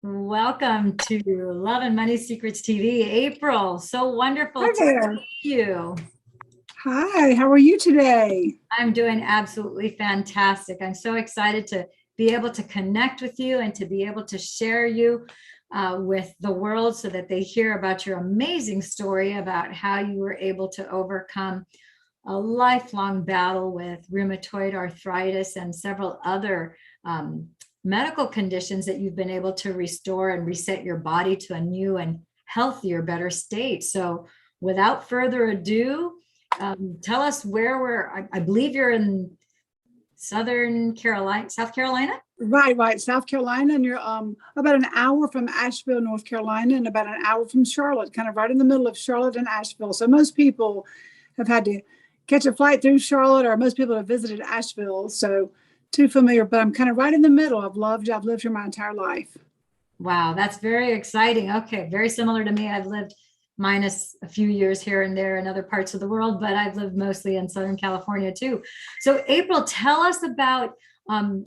Welcome to Love and Money Secrets TV, April. So wonderful Hi to there. meet you. Hi, how are you today? I'm doing absolutely fantastic. I'm so excited to be able to connect with you and to be able to share you with the world so that they hear about your amazing story about how you were able to overcome a lifelong battle with rheumatoid arthritis and several other medical conditions that you've been able to restore and reset your body to a new and healthier, better state. So without further ado, tell us where I believe you're in Southern Carolina, South Carolina? Right. South Carolina, and you're about an hour from Asheville, North Carolina, and about an hour from Charlotte, kind of right in the middle of Charlotte and Asheville. So most people have had to catch a flight through Charlotte, or most people have visited Asheville. So too familiar, but I'm kind of right in the middle. I've lived here my entire life. Wow, that's very exciting. Okay, very similar to me. I've lived minus a few years here and there in other parts of the world, but I've lived mostly in Southern California too. So April, tell us about,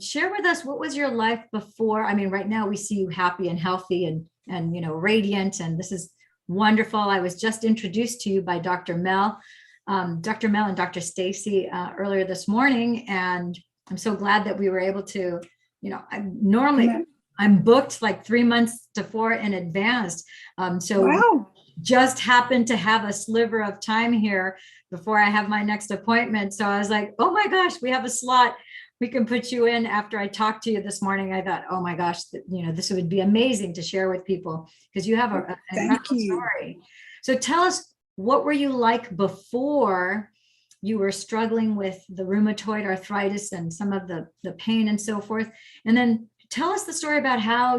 share with us, what was your life before? I mean, right now we see you happy and healthy and radiant, and this is wonderful. I was just introduced to you by Dr. Mel and Dr. Stacy earlier this morning, and I'm so glad that we were able to, I'm booked like 3 months to 4 in advance. So Wow. just happened to have a sliver of time here before I have my next appointment. So I was like, oh my gosh, we have a slot. We can put you in. After I talked to you this morning, I thought, oh my gosh, this would be amazing to share with people because you have an incredible story. So tell us, what were you like before you were struggling with the rheumatoid arthritis and some of the pain and so forth? And then tell us the story about how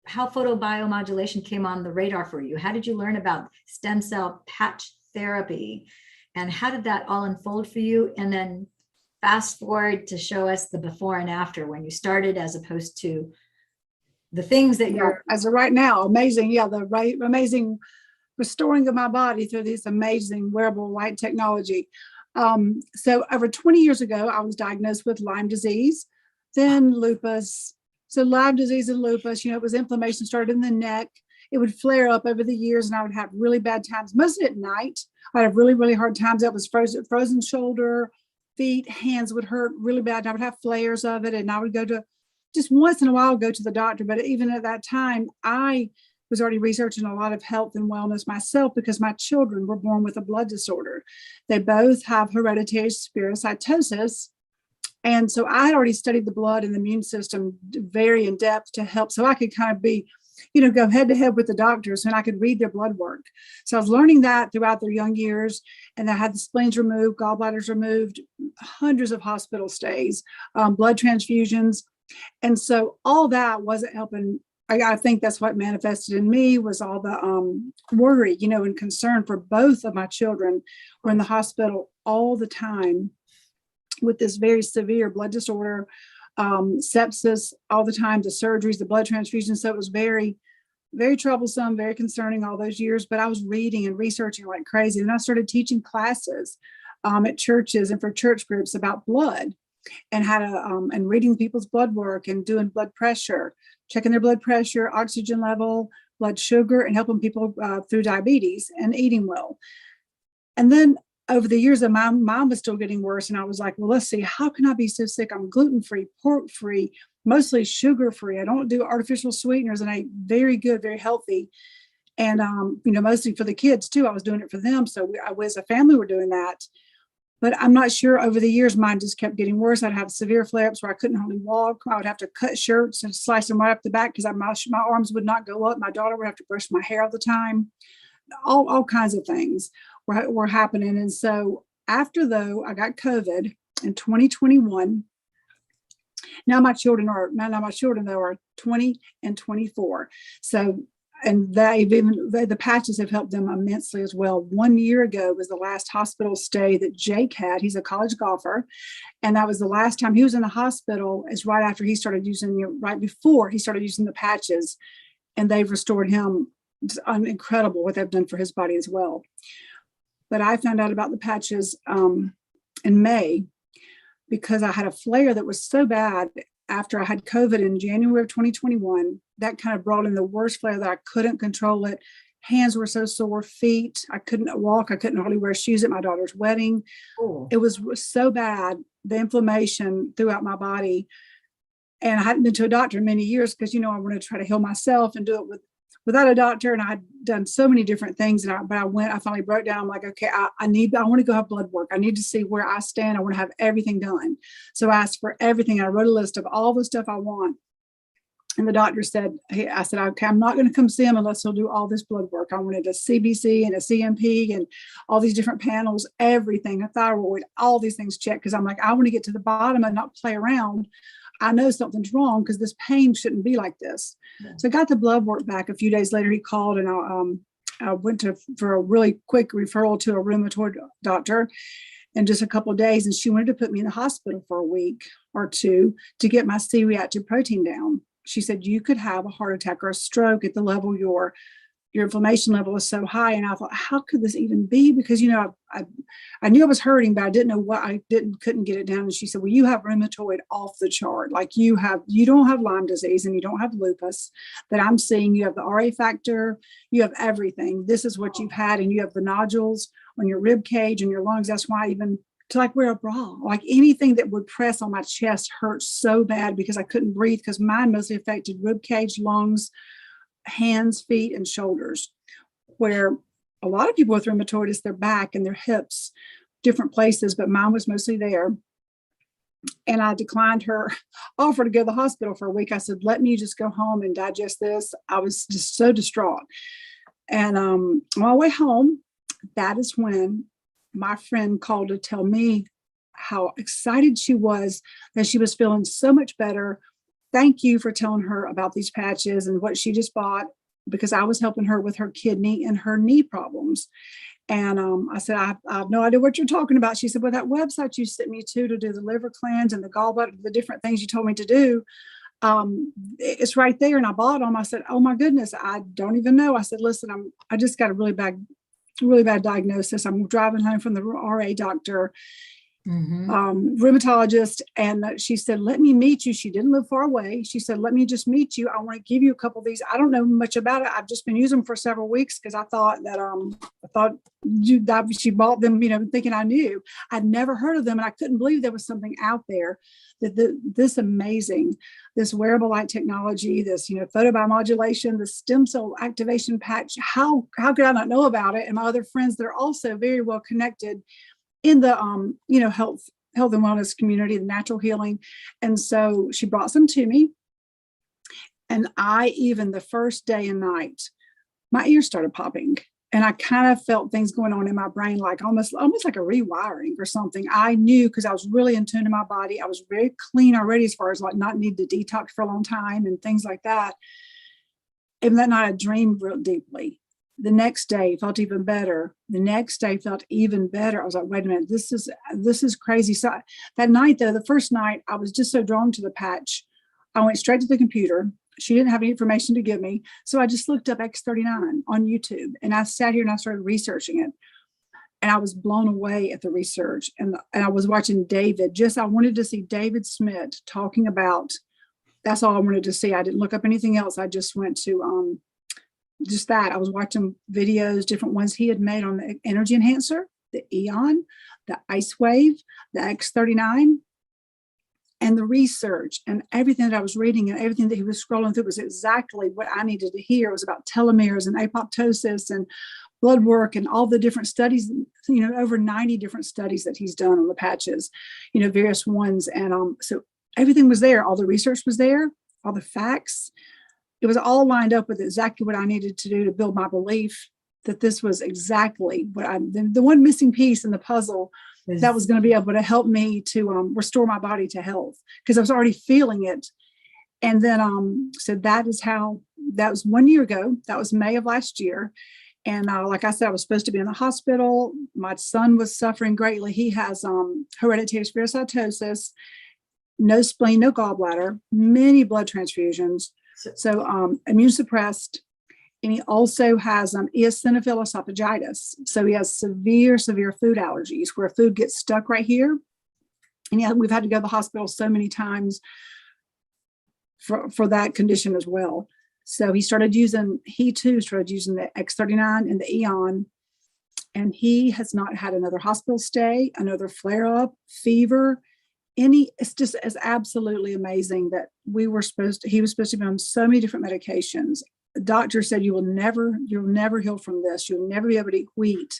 photobiomodulation came on the radar for you. How did you learn about stem cell patch therapy? And how did that all unfold for you? And then fast forward to show us the before and after when you started, as opposed to the things that you're. As of right now, amazing. Yeah, amazing restoring of my body through this amazing wearable light technology. So over 20 years ago, I was diagnosed with Lyme disease, then lupus. So Lyme disease and lupus, it was inflammation started in the neck. It would flare up over the years, and I would have really bad times, mostly at night. I'd have really, really hard times. That was frozen shoulder, feet, hands would hurt really bad. I would have flares of it, and I would go to, just once in a while, go to the doctor. But even at that time, I was already researching a lot of health and wellness myself because my children were born with a blood disorder. They both have hereditary spherocytosis. And so I had already studied the blood and the immune system very in depth to help, so I could kind of be, go head to head with the doctors and I could read their blood work. So I was learning that throughout their young years, and I had the spleens removed, gallbladders removed, hundreds of hospital stays, blood transfusions. And so all that wasn't helping. I think that's what manifested in me was all the worry, and concern for both of my children were in the hospital all the time with this very severe blood disorder, sepsis all the time, the surgeries, the blood transfusions. So it was very, very troublesome, very concerning all those years. But I was reading and researching like crazy. And I started teaching classes at churches and for church groups about blood and how to, and reading people's blood work and doing blood pressure, checking their blood pressure, oxygen level, blood sugar, and helping people through diabetes and eating well. And then over the years, my mom was still getting worse. And I was like, well, let's see, how can I be so sick? I'm gluten-free, pork-free, mostly sugar-free. I don't do artificial sweeteners, and I ate very good, very healthy. And, mostly for the kids too. I was doing it for them. So we as a family were doing that. But I'm not sure, over the years, mine just kept getting worse. I'd have severe flare-ups where I couldn't hardly walk. I would have to cut shirts and slice them right up the back because my arms would not go up. My daughter would have to brush my hair all the time. All kinds of things were happening. And so after, though, I got COVID in 2021. Now my children are 20 and 24. So, and the patches have helped them immensely as well. 1 year ago was the last hospital stay that Jake had. He's a college golfer. And that was the last time he was in the hospital, is right after he started using, right before he started using the patches. And they've restored him. It's incredible what they've done for his body as well. But I found out about the patches in May because I had a flare that was so bad. after I had COVID in January of 2021, that kind of brought in the worst flare that I couldn't control it. Hands were so sore, feet, I couldn't walk. I couldn't hardly wear shoes at my daughter's wedding. Oh, It was so bad, the inflammation throughout my body. And I hadn't been to a doctor in many years because, I wanted to try to heal myself and do it without a doctor. And I'd done so many different things. But I finally broke down. I'm like, okay, I want to go have blood work. I need to see where I stand. I want to have everything done. So I asked for everything. I wrote a list of all the stuff I want. And the doctor said, I said, okay, I'm not going to come see him unless he'll do all this blood work. I wanted a CBC and a CMP and all these different panels, everything, a thyroid, all these things checked. Because I'm like, I want to get to the bottom and not play around. I know something's wrong because this pain shouldn't be like this. Yeah. So I got the blood work back. A few days later, he called and I went for a really quick referral to a rheumatoid doctor in just a couple of days. And she wanted to put me in the hospital for a week or two to get my C-reactive protein down. She said, you could have a heart attack or a stroke at the level your inflammation level is so high. And I thought, how could this even be? Because, I knew I was hurting, but I didn't know what couldn't get it down. And she said, well, you have rheumatoid off the chart. Like you don't have Lyme disease and you don't have lupus that I'm seeing. You have the RA factor, you have everything. This is what you've had. And you have the nodules on your rib cage and your lungs. That's why I even to wear a bra, like anything that would press on my chest hurt so bad because I couldn't breathe because mine mostly affected rib cage, lungs, hands, feet, and shoulders, where a lot of people with rheumatoid is their back and their hips, different places, but mine was mostly there. And I declined her offer to go to the hospital for a week. I said, let me just go home and digest this. I was just so distraught. And on my way home, that is when my friend called to tell me how excited she was that she was feeling so much better. Thank you for telling her about these patches and what she just bought, because I was helping her with her kidney and her knee problems. And I said, I have no idea what you're talking about. She said, well, that website you sent me to do the liver cleanse and the gallbladder, the different things you told me to do, it's right there. And I bought them. I said, oh my goodness, I don't even know. I said, listen, I just got a really bad diagnosis. I'm driving home from the RA doctor, rheumatologist. And she said, let me meet you. She didn't live far away. She said, let me just meet you. I want to give you a couple of these. I don't know much about it. I've just been using them for several weeks because I thought she bought them, thinking I knew. I'd never heard of them. And I couldn't believe there was something out there that this amazing, this wearable light technology, this, photobiomodulation, the stem cell activation patch. How could I not know about it? And my other friends that are also very well connected in the, health and wellness community, the natural healing. And so she brought some to me. And even the first day and night, my ears started popping. And I kind of felt things going on in my brain, like almost like a rewiring or something. I knew because I was really in tune to my body. I was very clean already as far as not need to detox for a long time and things like that. And that night I dreamed real deeply. The next day felt even better. The next day felt even better. I was like, wait a minute, this is crazy. So that night though, the first night, I was just so drawn to the patch. I went straight to the computer. She didn't have any information to give me. So I just looked up X39 on YouTube and I sat here and I started researching it. And I was blown away at the research. And I was watching David, I wanted to see David Smith talking about, that's all I wanted to see. I didn't look up anything else. I just went to just that. I was watching videos, different ones he had made on the energy enhancer, the Eon, the Ice Wave, the X39. And the research and everything that I was reading and everything that he was scrolling through was exactly what I needed to hear. It was about telomeres and apoptosis and blood work and all the different studies, over 90 different studies that he's done on the patches, various ones. And so everything was there. All the research was there, all the facts. It was all lined up with exactly what I needed to do to build my belief that this was exactly what the one missing piece in the puzzle that was going to be able to help me to restore my body to health, because I was already feeling it. And then, so that was 1 year ago. That was May of last year. And like I said, I was supposed to be in the hospital. My son was suffering greatly. He has hereditary spherocytosis, no spleen, no gallbladder, many blood transfusions. So immune suppressed. And he also has eosinophil esophagitis. So he has severe food allergies where food gets stuck right here. And we've had to go to the hospital so many times for that condition as well. So he too started using the X39 and the Eon, and he has not had another hospital stay, another flare up, fever, it's absolutely amazing that he was supposed to be on so many different medications. The doctor said, you'll never heal from this. You'll never be able to eat wheat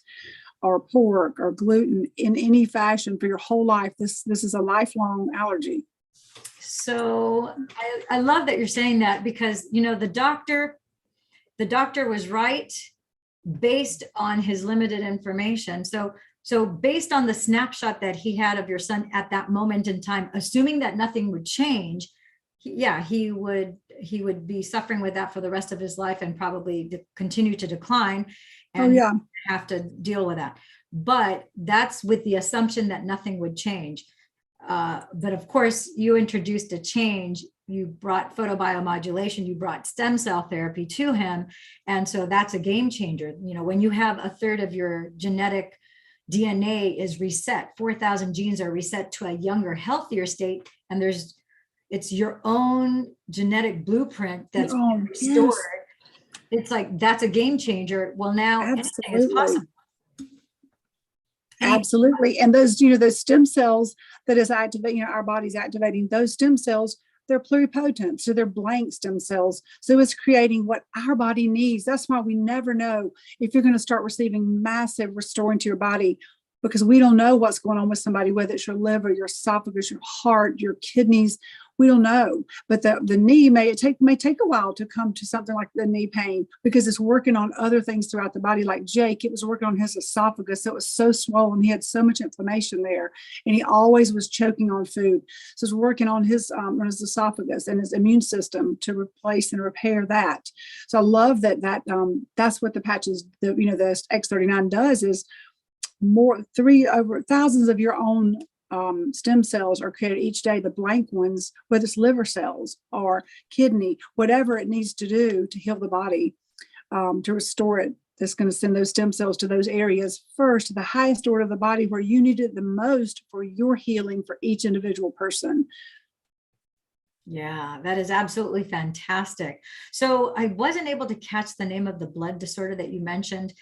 or pork or gluten in any fashion for your whole life. This is a lifelong allergy. So I love that you're saying that, because, the doctor was right based on his limited information. So based on the snapshot that he had of your son at that moment in time, assuming that nothing would change, he would be suffering with that for the rest of his life and probably continue to decline and have to deal with that. But that's with the assumption that nothing would change. But of course, you introduced a change. You brought photobiomodulation, you brought stem cell therapy to him. And so that's a game changer. When you have a third of your genetic DNA is reset, 4,000 genes are reset to a younger, healthier state, and it's your own genetic blueprint that's restored. Yes. It's like, that's a game changer. Well, now anything is possible. Absolutely. And those stem cells that is activating, our body's activating those stem cells, they're pluripotent. So they're blank stem cells. So it's creating what our body needs. That's why we never know if you're going to start receiving massive restoring to your body, because we don't know what's going on with somebody, whether it's your liver, your esophagus, your heart, your kidneys. We don't know. But the knee may take a while to come to something like the knee pain, because it's working on other things throughout the body. Like Jake, it was working on his esophagus. It was so swollen. He had so much inflammation there, and he always was choking on food. So it's working on his esophagus and his immune system to replace and repair that. So I love that's what the patches, the X39 does, is over thousands of your own stem cells are created each day, the blank ones, whether it's liver cells or kidney, whatever it needs to do to heal the body, to restore it. That's going to send those stem cells to those areas first, the highest order of the body, where you need it the most for your healing for each individual person. Yeah, that is absolutely fantastic. So I wasn't able to catch the name of the blood disorder that you mentioned.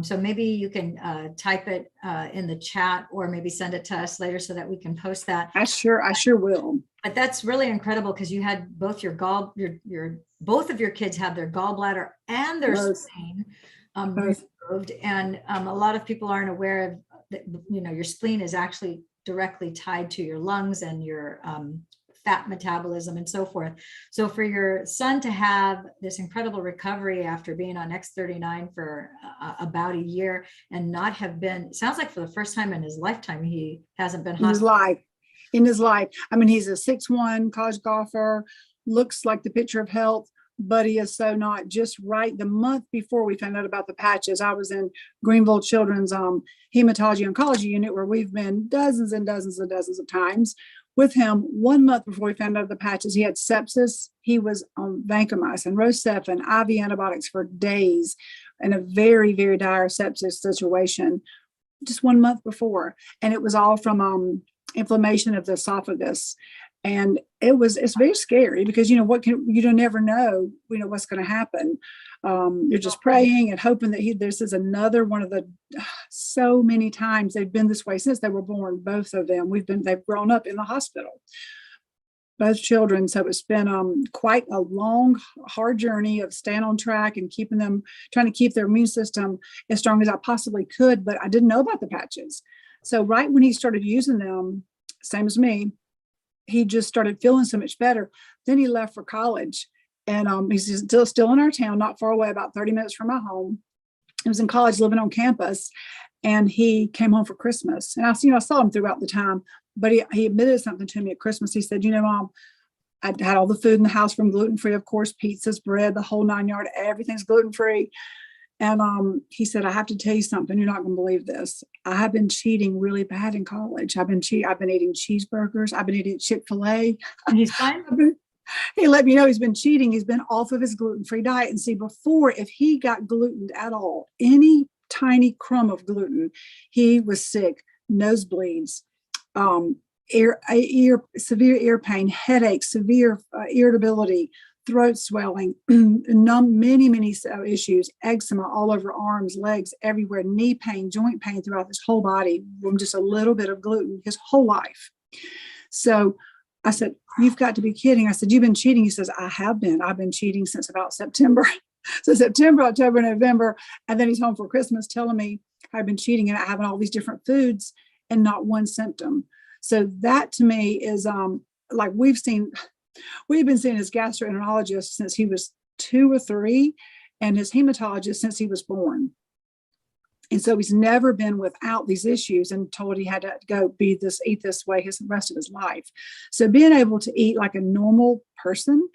So maybe you can type it in the chat, or maybe send it to us later so that we can post that. I sure will. But that's really incredible, because you had both both of your kids have their gallbladder and their spleen removed. And a lot of people aren't aware of that. Your spleen is actually directly tied to your lungs and your fat metabolism and so forth. So for your son to have this incredible recovery after being on X39 for about a year and not have been, sounds like for the first time in his lifetime, he hasn't been hospitalized. In his life. I mean, he's a 6'1" college golfer, looks like the picture of health, but he is so not. Just right the month before we found out about the patches, I was in Greenville Children's hematology oncology unit, where we've been dozens and dozens and dozens of times with him. 1 month before we found out of the patches, he had sepsis. He was on vancomycin, Rocephin, IV antibiotics for days, in a very, very dire sepsis situation, just 1 month before. And it was all from inflammation of the esophagus. And it's very scary, because you don't never know what's going to happen. You're just praying and hoping that this is another one of the so many times they've been this way since they were born. Both of them, they've grown up in the hospital, both children. So it's been quite a long, hard journey of staying on track and trying to keep their immune system as strong as I possibly could. But I didn't know about the patches. So right when he started using them, same as me, he just started feeling so much better. Then he left for college, and he's still in our town, not far away, about 30 minutes from my home. He was in college, living on campus, and he came home for Christmas. And I saw him throughout the time, but he admitted something to me at Christmas. He said, Mom, I had all the food in the house from gluten-free, of course, pizzas, bread, the whole 9 yards, everything's gluten-free. And he said, I have to tell you something. You're not going to believe this. I have been cheating really bad in college. I've been eating cheeseburgers. I've been eating Chick-fil-A. And he's fine. He let me know he's been cheating. He's been off of his gluten-free diet. And see, before, if he got gluten at all, any tiny crumb of gluten, he was sick, nosebleeds. severe ear pain, headaches, severe irritability, throat swelling, many issues, eczema all over arms, legs, everywhere, knee pain, joint pain throughout his whole body from just a little bit of gluten his whole life. So I said, you've got to be kidding. I said, you've been cheating. He says, I have been. I've been cheating since about September. So September, October, November. And then he's home for Christmas telling me I've been cheating and having all these different foods and not one symptom. So that to me is like we've been seeing his gastroenterologist since he was 2 or 3 and his hematologist since he was born. And so he's never been without these issues and told he had to eat this way the rest of his life. So being able to eat like a normal person,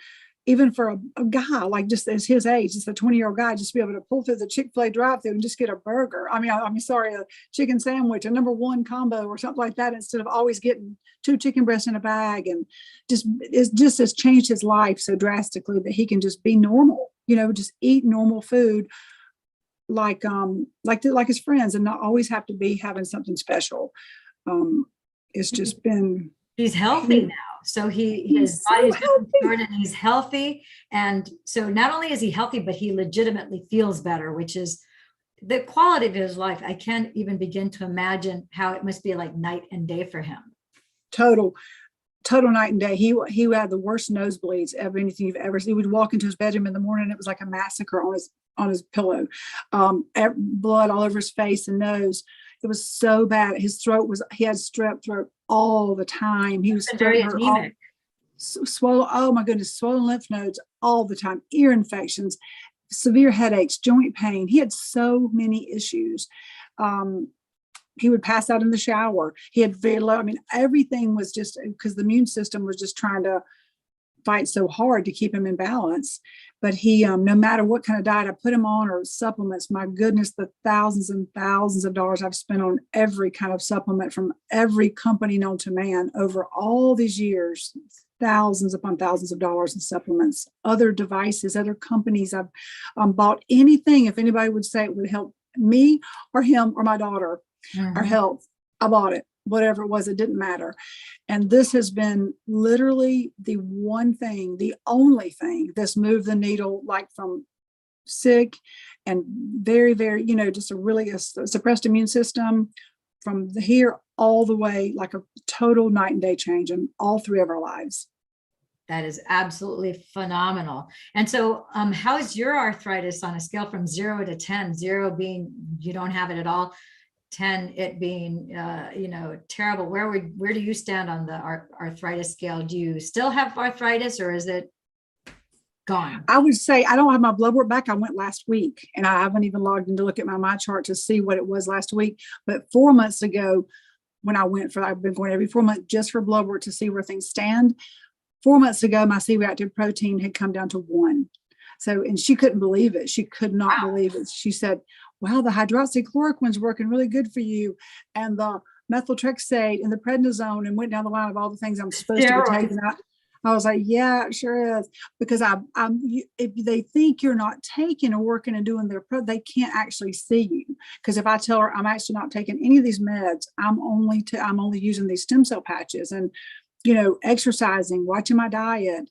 even for a guy like just as his age, just a 20-year-old guy, just be able to pull through the Chick-fil-A drive-thru and just get a burger. A chicken sandwich, a #1 combo or something like that, instead of always getting 2 chicken breasts in a bag, and just has changed his life so drastically that he can just be normal, just eat normal food like his friends and not always have to be having something special. It's just been. He's healthy now. So his body is restored and he's healthy. And so not only is he healthy, but he legitimately feels better, which is the quality of his life. I can't even begin to imagine how it must be like night and day for him. Total night and day. He had the worst nosebleeds of anything you've ever seen. He would walk into his bedroom in the morning, it was like a massacre on his pillow. Blood all over his face and nose. It was so bad. He had strep throat all the time. He was very anemic. Swollen. Oh my goodness, swollen lymph nodes all the time, ear infections, severe headaches, joint pain. He had so many issues. He would pass out in the shower. He had very low, everything was just because the immune system was just trying to fight so hard to keep him in balance. But he, no matter what kind of diet I put him on or supplements, my goodness, the thousands and thousands of dollars I've spent on every kind of supplement from every company known to man over all these years, thousands upon thousands of dollars in supplements, other devices, other companies. I've bought anything. If anybody would say it would help me or him or my daughter, our health, I bought it. Whatever it was, it didn't matter. And this has been literally the only thing that's moved the needle, like from sick and very, very, just a suppressed immune system from here all the way, like a total night and day change in all 3 of our lives. That is absolutely phenomenal. And so how is your arthritis on a scale from 0 to 10, 0 being you don't have it at all, 10 it being terrible? Where do you stand on the arthritis scale? Do you still have arthritis or is it gone? I would say I don't have my blood work back. I went last week and I haven't even logged in to look at my chart to see what it was last week. But 4 months ago when I've been going every 4 months just for blood work to see where things stand. 4 months ago, my C-reactive protein had come down to 1. So, and she couldn't believe it. She could not believe it. She said, wow, the hydroxychloroquine's working really good for you. And the methotrexate and the prednisone, and went down the line of all the things I'm supposed to be taking. I was like, yeah, it sure is. Because if they think you're not taking or working and doing they can't actually see you. Because if I tell her I'm actually not taking any of these meds, I'm only using these stem cell patches and, exercising, watching my diet,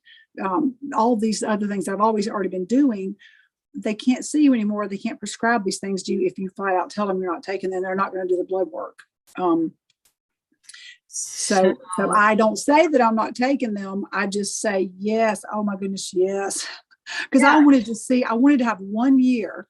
all these other things I've always already been doing, they can't see you anymore. They can't prescribe these things to you if you flat out tell them you're not taking them. They're not going to do the blood work. So I don't say that I'm not taking them. I just say yes. Oh my goodness, yes. Because I wanted to have 1 year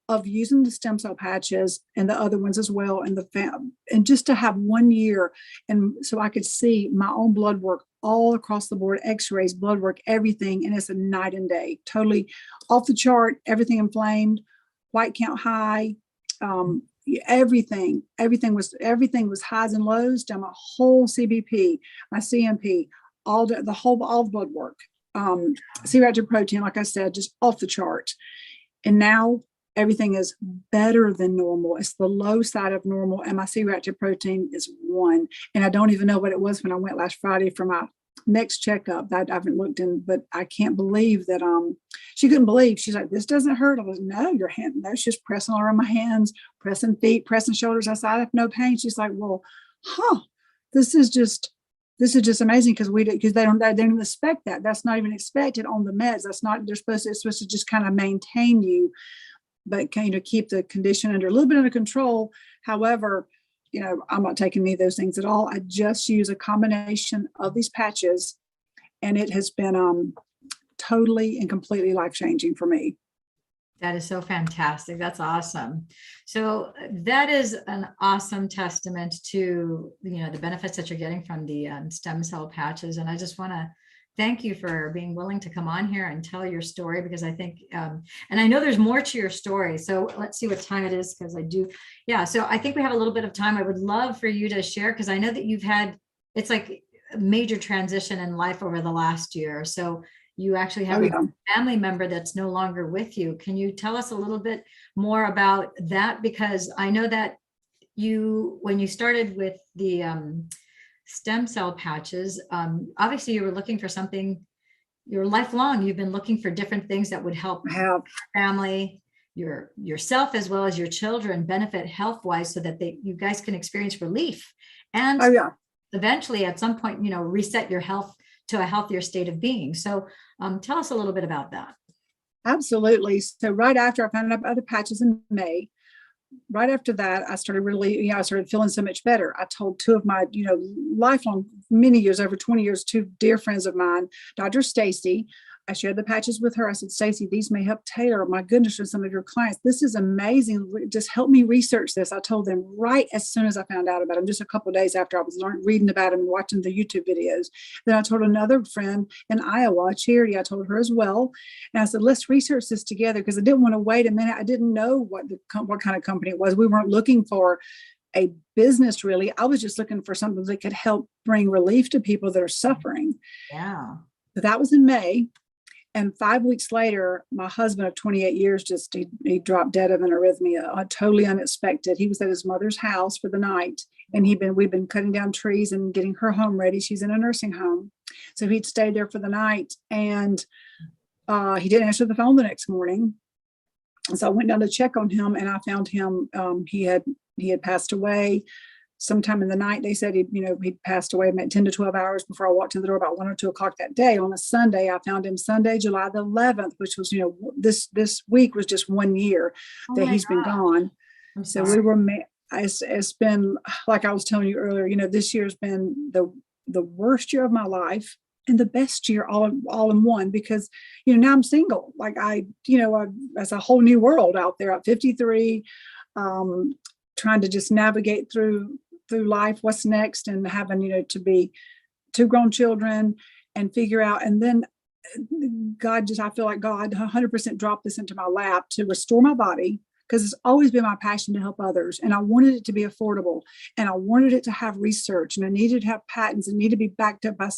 of using the stem cell patches and the other ones as well, and just to have 1 year, and so I could see my own blood work all across the board, x-rays, blood work, everything, and it's a night and day, totally off the chart, everything inflamed, white count high, everything was highs and lows, done my whole CBP, my CMP, all the blood work, C-reactive protein, like I said, just off the chart. And now everything is better than normal. It's the low side of normal, and my C-reactive protein is 1. And I don't even know what it was when I went last Friday for my next checkup. That I haven't looked in, but I can't believe that. She couldn't believe. She's like, "This doesn't hurt." I was, "No, your hand." No, she's pressing all around my hands, pressing feet, pressing shoulders. I said, "I have no pain." She's like, "Well, this is just this is just amazing because they don't expect that. That's not even expected on the meds. That's not, it's supposed to just kind of maintain you, but kind of keep the condition a little bit under control. However, I'm not taking any of those things at all. I just use a combination of these patches, and it has been totally and completely life-changing for me. That is so fantastic. That's awesome. So that is an awesome testament to, the benefits that you're getting from the stem cell patches. And I just want to thank you for being willing to come on here and tell your story, because I think, and I know there's more to your story. So let's see what time it is, because I do. Yeah. So I think we have a little bit of time. I would love for you to share, because I know that you've had, it's like a major transition in life over the last year. So you actually have a family member that's no longer with you. Can you tell us a little bit more about that? Because I know that when you started with the stem cell patches, obviously you were looking for something, you're lifelong. You've been looking for different things that would help your family, yourself, as well as your children benefit health-wise, so that you guys can experience relief and eventually at some point, reset your health to a healthier state of being. So tell us a little bit about that. Absolutely. So right after I found out other patches in May, right after that, I started I started feeling so much better. I told two of my, lifelong, many years, over 20 years, two dear friends of mine, Dr. Stacy. I shared the patches with her. I said, Stacy, these may help tailor, my goodness, for some of your clients. This is amazing. Just help me research this. I told them right as soon as I found out about them, just a couple of days after I was reading about them and watching the YouTube videos. Then I told another friend in Iowa, Charity, I told her as well. And I said, let's research this together, because I didn't want to wait a minute. I didn't know what kind of company it was. We weren't looking for a business, really. I was just looking for something that could help bring relief to people that are suffering. Yeah. But that was in May. And 5 weeks later, my husband of 28 years, he dropped dead of an arrhythmia, totally unexpected. He was at his mother's house for the night, and we've been cutting down trees and getting her home ready. She's in a nursing home. So he'd stayed there for the night, and he didn't answer the phone the next morning. And so I went down to check on him, and I found him, he had passed away. Sometime in the night, they said he'd passed away about 10 to 12 hours before I walked in the door, about 1 or 2 o'clock that day. On a Sunday, I found him Sunday, July the 11th, which was, this week was just 1 year that he's been gone. So it's been, like I was telling you earlier, this year's been the worst year of my life and the best year all in one, because, now I'm single. Like that's a whole new world out there at 53, trying to just navigate through life, what's next, and having, to be 2 grown children and figure out. And then I feel like God 100% dropped this into my lap to restore my body, because it's always been my passion to help others. And I wanted it to be affordable, and I wanted it to have research, and I needed to have patents and need to be backed up by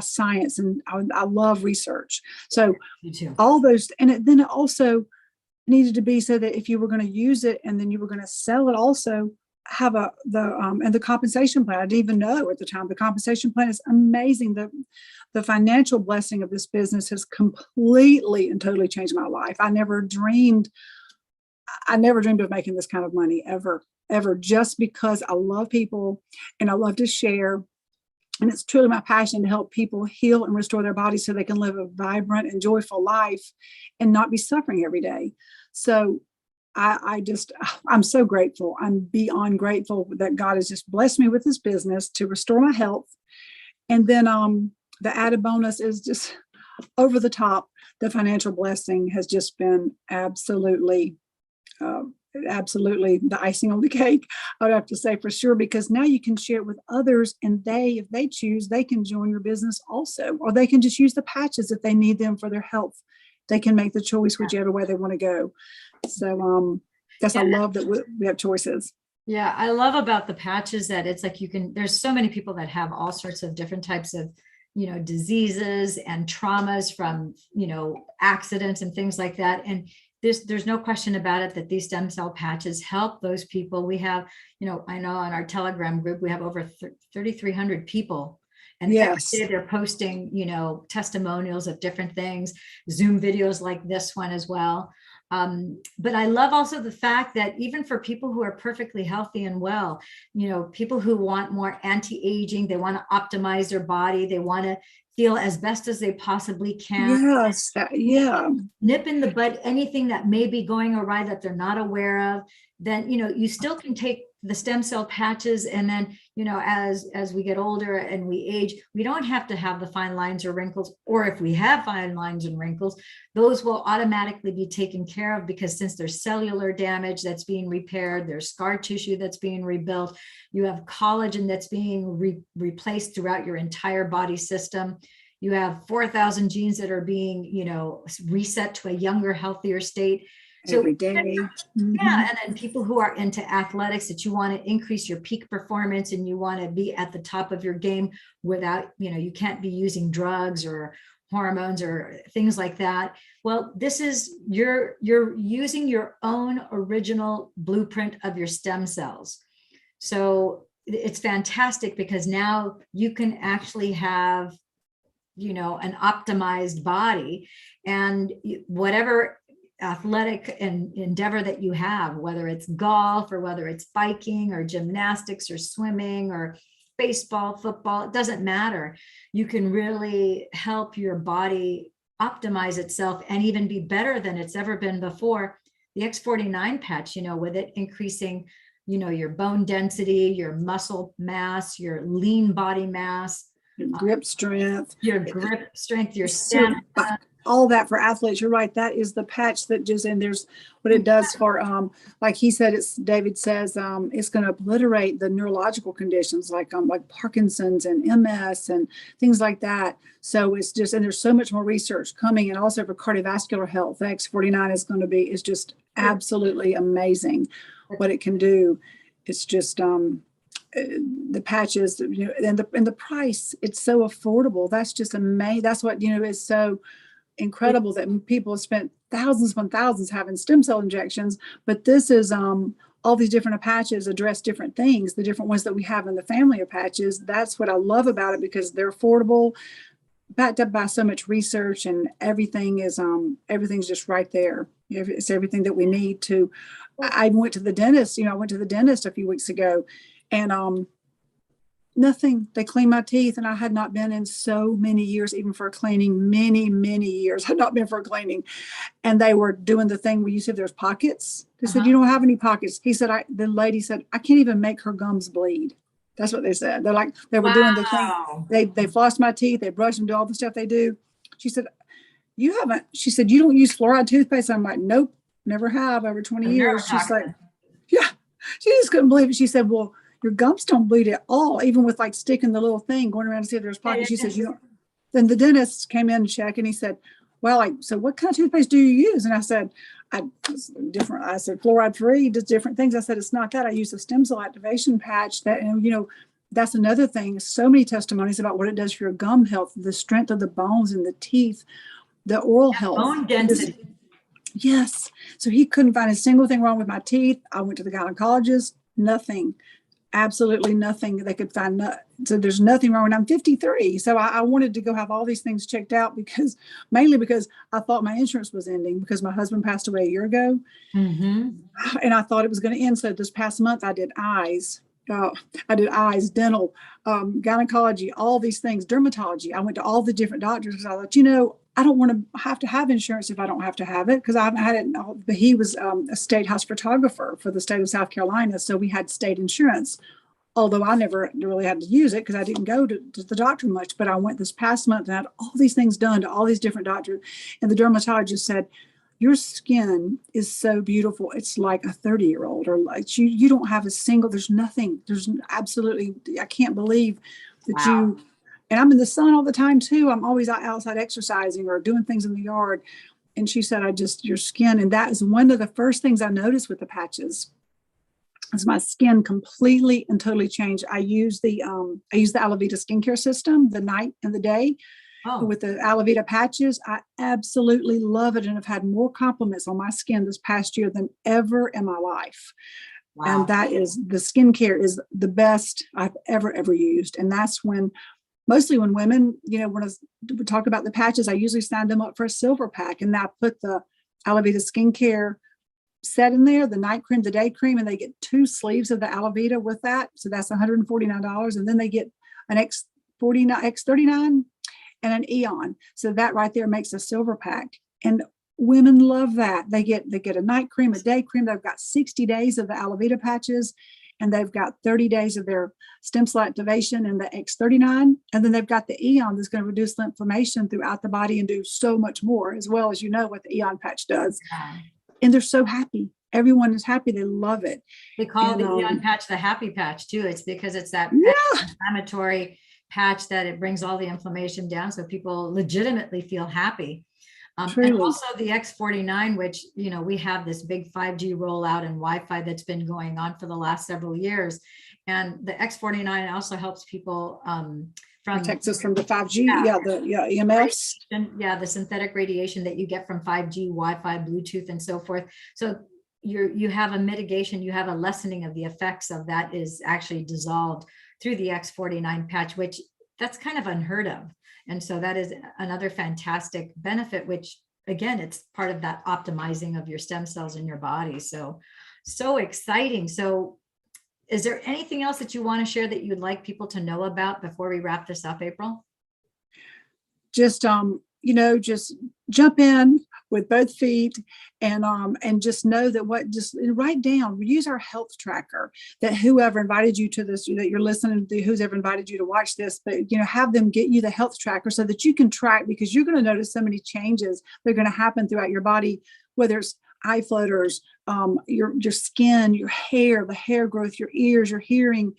science. And I love research. So all those, then it also needed to be so that if you were going to use it and then you were going to sell it, also have the compensation plan. I didn't even know at the time. The compensation plan is amazing. The financial blessing of this business has completely and totally changed my life. I never dreamed of making this kind of money ever, just because I love people and I love to share. And it's truly my passion to help people heal and restore their bodies so they can live a vibrant and joyful life and not be suffering every day. So I'm so grateful. I'm beyond grateful that God has just blessed me with this business to restore my health. And then the added bonus is just over the top. The financial blessing has just been absolutely the icing on the cake, I would have to say, for sure, because now you can share it with others, and if they choose, they can join your business also, or they can just use the patches if they need them for their health. They can make the choice whichever way they want to go. So I love that we have choices. Yeah, I love about the patches that it's like there's so many people that have all sorts of different types of, diseases and traumas from, accidents and things like that. And there's no question about it that these stem cell patches help those people. We have, I know on our Telegram group, we have over 3,300 people. And yes, every day they're posting, testimonials of different things, Zoom videos like this one as well. But I love also the fact that even for people who are perfectly healthy and well, people who want more anti-aging, they want to optimize their body, they want to feel as best as they possibly can. Yes, yeah. Nip in the bud anything that may be going awry that they're not aware of. Then you still can take the stem cell patches, and then as we get older and we age, we don't have to have the fine lines or wrinkles, or if we have fine lines and wrinkles, those will automatically be taken care of, because since there's cellular damage that's being repaired, there's scar tissue that's being rebuilt, you have collagen that's being replaced throughout your entire body system. You have 4,000 genes that are being, reset to a younger, healthier state. So Every day. yeah, and then people who are into athletics, that you want to increase your peak performance and you want to be at the top of your game without, you can't be using drugs or hormones or things like that. Well, this is you're using your own original blueprint of your stem cells. So it's fantastic, because now you can actually have an optimized body, and whatever athletic and endeavor that you have, whether it's golf or whether it's biking or gymnastics or swimming or baseball, football, it doesn't matter. You can really help your body optimize itself and even be better than it's ever been before. The X49 patch, with it increasing, your bone density, your muscle mass, your lean body mass, your grip strength, your stamina. All that for athletes. You're right. That is the patch that just, and there's what it does for, like he said, David says, it's going to obliterate the neurological conditions like Parkinson's and MS and things like that. So it's just, and there's so much more research coming, and also for cardiovascular health. The X49 is just absolutely amazing what it can do. It's just, the patches, and the price, it's so affordable. That's just amazing. That's what, is so incredible, that people have spent thousands upon thousands having stem cell injections, but this is all these different patches address different things, the different ones that we have in the family of patches. That's what I love about it, because they're affordable, backed up by so much research, and everything is everything's just right there. It's everything that we need to. I went to the dentist, I went to the dentist a few weeks ago, and nothing. They cleaned my teeth, and I had not been in so many years, even for a cleaning, many years had not been for a cleaning. And they were doing the thing where you said there's pockets. They said, you don't have any pockets. He said, the lady said, I can't even make her gums bleed. That's what they said. They were doing the thing. They flossed my teeth. They brushed them, do all the stuff they do. She said, she said, you don't use fluoride toothpaste. I'm like, nope, never have, over 20 years. She's like, yeah, she just couldn't believe it. She said, well, your gums don't bleed at all, even with sticking the little thing, going around to see if there's pockets. She says, you don't. Then the dentist came in and checked, and he said, well, so what kind of toothpaste do you use? And I said, different. I said, fluoride free, just different things. I said, it's not that. I use a stem cell activation patch that, and that's another thing. So many testimonies about what it does for your gum health, the strength of the bones and the teeth, the oral health. Bone density. Yes. So he couldn't find a single thing wrong with my teeth. I went to the gynecologist, nothing. Absolutely nothing they could find. So there's nothing wrong. And I'm 53. So I wanted to go have all these things checked out, mainly because I thought my insurance was ending, because my husband passed away a year ago. And I thought it was going to end. So this past month I did eyes. Dental, gynecology, all these things, dermatology. I went to all the different doctors, because I thought, I don't want to have insurance if I don't have to have it, because I haven't had it. But he was a state house photographer for the state of South Carolina. So we had state insurance, although I never really had to use it because I didn't go to the doctor much. But I went this past month and had all these things done to all these different doctors. And the dermatologist said, your skin is so beautiful. It's like a 30-year-old, or like you don't have a single, there's nothing. There's absolutely, I can't believe that you. And I'm in the sun all the time too. I'm always outside exercising or doing things in the yard. And she said, your skin. And that is one of the first things I noticed with the patches, is my skin completely and totally changed. I use the Alavita skincare system, the night and the day. With the Alavita patches. I absolutely love it. And I've had more compliments on my skin this past year than ever in my life. Wow. And that is, the skincare is the best I've ever used. And that's mostly when women, when I talk about the patches, I usually sign them up for a silver pack, and I put the aloe vera skincare set in there, the night cream, the day cream, and they get 2 sleeves of the aloe vera with that. So that's $149. And then they get an X39 and an Eon. So that right there makes a silver pack. And women love that. They get a night cream, a day cream. They've got 60 days of the aloe vera patches, and they've got 30 days of their stem cell activation and the X39. And then they've got the Eon that's going to reduce the inflammation throughout the body and do so much more, as well as what the Eon patch does. Yeah. And they're so happy. Everyone is happy. They love it. They call the Eon patch the happy patch too. It's because it's that Yeah. inflammatory patch that it brings all the inflammation down, so people legitimately feel happy. And Truly. also the X49, which, we have this big 5G rollout and Wi-Fi that's been going on for the last several years. And the X49 also helps people from Protects us from the 5G, EMFs. the synthetic radiation that you get from 5G, Wi-Fi, Bluetooth, and so forth. So you have a mitigation, you have a lessening of the effects of that is actually dissolved through the X49 patch, which that's kind of unheard of. And so that is another fantastic benefit, which again, it's part of that optimizing of your stem cells in your body. So exciting. So is there anything else that you want to share that you'd like people to know about before we wrap this up, April? Just, just jump in with both feet and just know that just write down, use our health tracker that whoever invited you to this, that you're listening to, who's ever invited you to watch this, but, have them get you the health tracker so that you can track, because you're going to notice so many changes that are going to happen throughout your body, whether it's eye floaters, your skin, your hair, the hair growth, your ears, your hearing,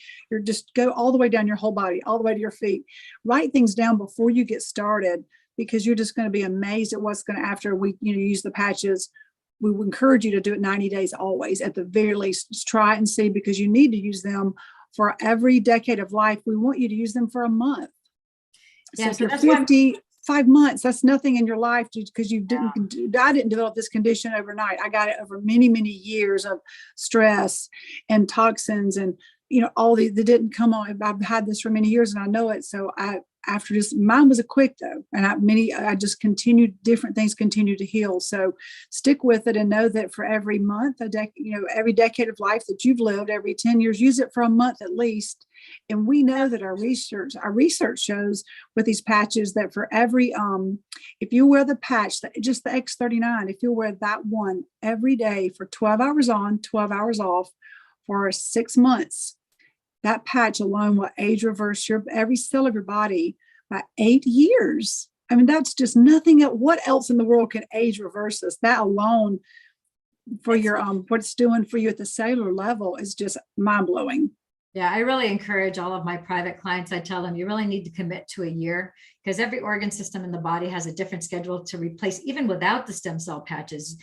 just go all the way down your whole body, all the way to your feet. Write things down before you get started, because you're just going to be amazed at what's going to, after we use the patches. We would encourage you to do it 90 days always, at the very least. Just try it and see, because you need to use them for every decade of life. We want you to use them for a month. Yeah, so if you're 55 months, that's nothing in your life, because I didn't develop this condition overnight. I got it over many, many years of stress and toxins and, all that didn't come on. I've had this for many years and I know it. So after this, mine was a quick though. And I just continued, different things continue to heal. So stick with it and know that for every month, every decade of life that you've lived, every 10 years, use it for a month at least. And we know that our research shows with these patches that for every, if you wear the patch, just the X39, if you wear that one every day for 12 hours on, 12 hours off for 6 months, that patch alone will age reverse every cell of your body by 8 years. I mean, that's just nothing else. What else in the world can age reverse this? That alone for your what it's doing for you at the cellular level is just mind blowing. Yeah, I really encourage all of my private clients. I tell them you really need to commit to a year, because every organ system in the body has a different schedule to replace, even without the stem cell patches.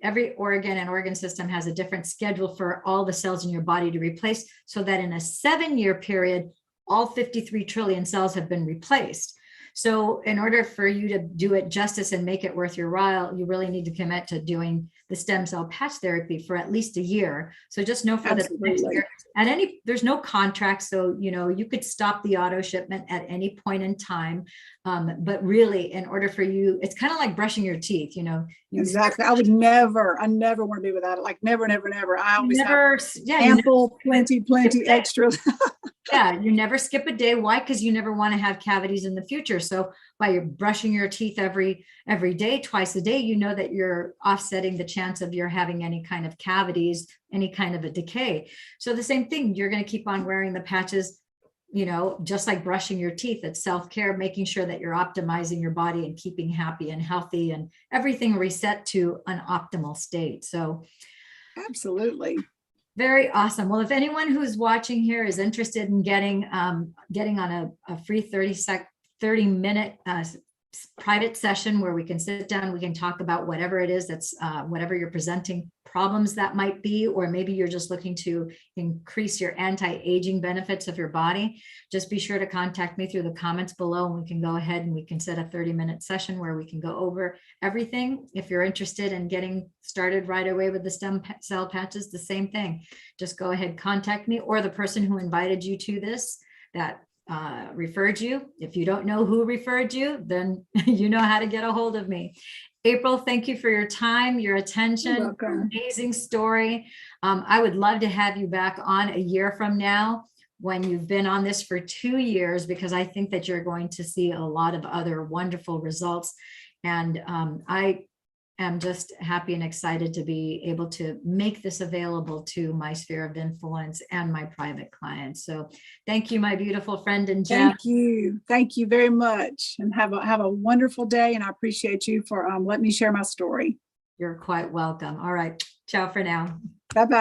Every organ and organ system has a different schedule for all the cells in your body to replace, so that in a 7-year period, all 53 trillion cells have been replaced. So in order for you to do it justice and make it worth your while, you really need to commit to doing the stem cell patch therapy for at least a year. So just know for the next year, there's no contract. So, you could stop the auto shipment at any point in time. But really, in order for you, it's kind of like brushing your teeth, Exactly. I never want to be without it. Like never. I always have ample, plenty extra. Yeah, you never skip a day. Why? Because you never want to have cavities in the future. So by brushing your teeth every day, twice a day, you know that you're offsetting the chance of your having any kind of cavities, any kind of a decay. So the same thing, you're going to keep on wearing the patches, just like brushing your teeth. It's self-care, making sure that you're optimizing your body and keeping happy and healthy and everything reset to an optimal state. So absolutely. Very awesome. Well, if anyone who's watching here is interested in getting on a free 30-minute private session where we can sit down, we can talk about whatever it is that's whatever you're presenting, problems that might be, or maybe you're just looking to increase your anti-aging benefits of your body, just be sure to contact me through the comments below, and we can go ahead and we can set a 30-minute session where we can go over everything. If you're interested in getting started right away with the stem cell patches, the same thing. Just go ahead, contact me or the person who invited you to this, that referred you. If you don't know who referred you, then you know how to get a hold of me. April, thank you for your time, your attention. You're welcome. Amazing story. I would love to have you back on a year from now when you've been on this for 2 years, because I think that you're going to see a lot of other wonderful results. And I am just happy and excited to be able to make this available to my sphere of influence and my private clients. So thank you, my beautiful friend and Jen. Thank you. Thank you very much. And have a wonderful day. And I appreciate you for letting me share my story. You're quite welcome. All right. Ciao for now. Bye-bye.